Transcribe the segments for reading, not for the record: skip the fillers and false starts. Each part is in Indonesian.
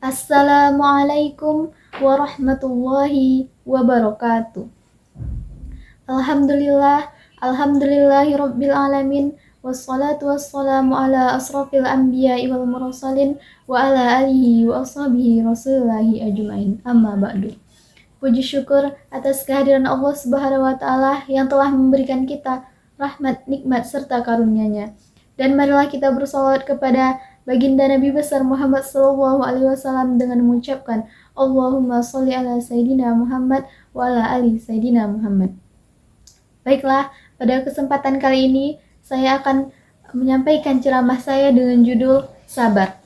Assalamualaikum warahmatullahi wabarakatuh. Alhamdulillah, alhamdulillahirabbil alamin. Wassalatu wassalamu ala asrafil anbiya'i wal mursalin wa ala alihi wa ashabihi rasulillahi ajmain. Amma ba'du. Puji syukur atas kehadiran Allah Subhanahu wa taala yang telah memberikan kita rahmat, nikmat serta karunia-Nya. Dan marilah kita bersalawat kepada baginda Nabi besar Muhammad sallallahu alaihi wasallam dengan mengucapkan Allahumma sholli ala sayidina Muhammad wa ala ali sayidina Muhammad. Baiklah, pada kesempatan kali ini saya akan menyampaikan ceramah saya dengan judul Sabar.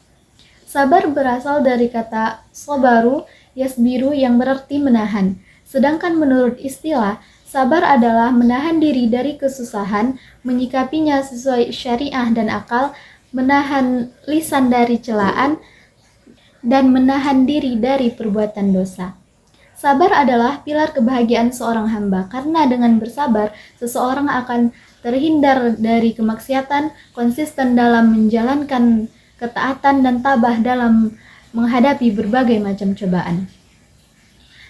Sabar berasal dari kata sabaru, yasbiru yang berarti menahan. Sedangkan menurut istilah, sabar adalah menahan diri dari kesusahan, menyikapinya sesuai syariah dan akal, menahan lisan dari celaan, dan menahan diri dari perbuatan dosa. Sabar adalah pilar kebahagiaan seorang hamba, karena dengan bersabar, seseorang akan terhindar dari kemaksiatan, konsisten dalam menjalankan ketaatan, dan tabah dalam menghadapi berbagai macam cobaan.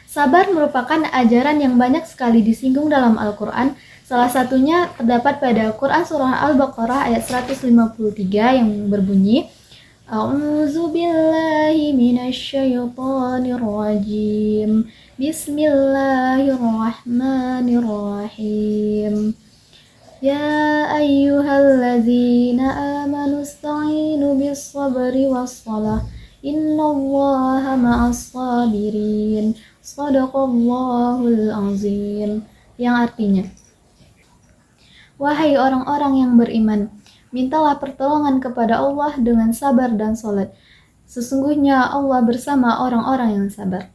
Sabar merupakan ajaran yang banyak sekali disinggung dalam Al-Quran. Salah satunya terdapat pada Quran Surah Al-Baqarah ayat 153 yang berbunyi, A'udzu billahi minasyaitonir rajim. Bismillahirrahmanirrahim. Ya ayyuhalladzina amanu ista'inu bis-sabri was-shalah. Innallaha ma'as-sabirin. Shadaqallahul azim. Yang artinya, wahai orang-orang yang beriman, mintalah pertolongan kepada Allah dengan sabar dan salat. Sesungguhnya Allah bersama orang-orang yang sabar.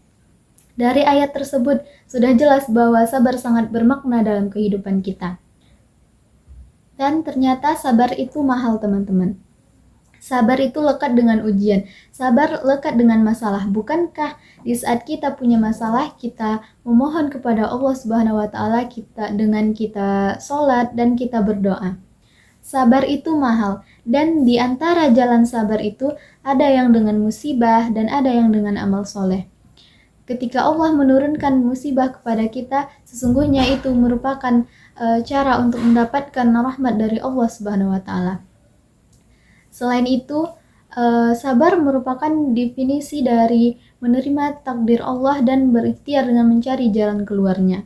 Dari ayat tersebut sudah jelas bahwa sabar sangat bermakna dalam kehidupan kita. Dan ternyata sabar itu mahal, teman-teman. Sabar itu lekat dengan ujian. Sabar lekat dengan masalah. Bukankah di saat kita punya masalah, kita memohon kepada Allah Subhanahu wa taala, dengan kita sholat dan kita berdoa. Sabar itu mahal, dan di antara jalan sabar itu ada yang dengan musibah dan ada yang dengan amal soleh. Ketika Allah menurunkan musibah kepada kita, sesungguhnya itu merupakan cara untuk mendapatkan rahmat dari Allah Subhanahu wa taala. Selain itu, sabar merupakan definisi dari menerima takdir Allah dan berikhtiar dengan mencari jalan keluarnya.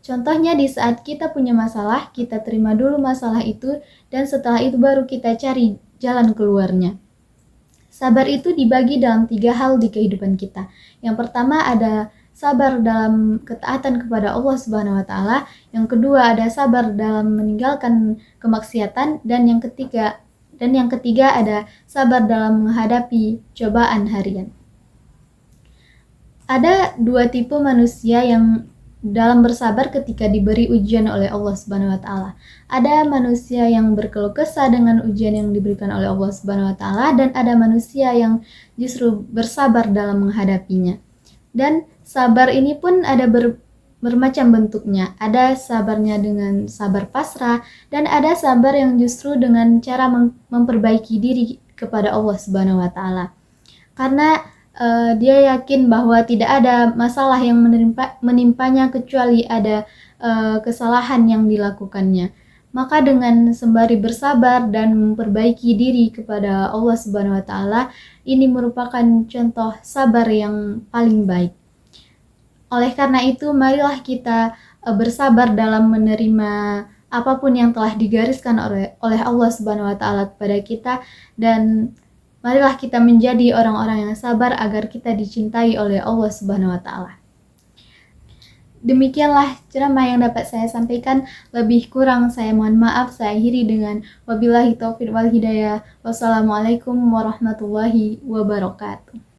Contohnya di saat kita punya masalah, kita terima dulu masalah itu, dan setelah itu baru kita cari jalan keluarnya. Sabar itu dibagi dalam 3 hal di kehidupan kita. Yang pertama ada sabar dalam ketaatan kepada Allah Subhanahu wa taala, yang kedua ada sabar dalam meninggalkan kemaksiatan, dan yang ketiga ada sabar dalam menghadapi cobaan harian. Ada 2 tipe manusia yang dalam bersabar ketika diberi ujian oleh Allah Subhanahu wa taala. Ada manusia yang berkeluh kesah dengan ujian yang diberikan oleh Allah Subhanahu wa taala, dan ada manusia yang justru bersabar dalam menghadapinya. Dan sabar ini pun ada bermacam bentuknya. Ada sabarnya dengan sabar pasrah, dan ada sabar yang justru dengan cara memperbaiki diri kepada Allah Subhanahu wa taala. Karena dia yakin bahwa tidak ada masalah yang menimpanya kecuali ada kesalahan yang dilakukannya. Maka dengan sembari bersabar dan memperbaiki diri kepada Allah Subhanahu wa taala, ini merupakan contoh sabar yang paling baik. Oleh karena itu, marilah kita bersabar dalam menerima apapun yang telah digariskan oleh Allah Subhanahu wa taala kepada kita, dan marilah kita menjadi orang-orang yang sabar agar kita dicintai oleh Allah Subhanahu wa taala. Demikianlah ceramah yang dapat saya sampaikan. Lebih kurang saya mohon maaf. Saya akhiri dengan wabillahi taufiq wal hidayah. Wassalamualaikum warahmatullahi wabarakatuh.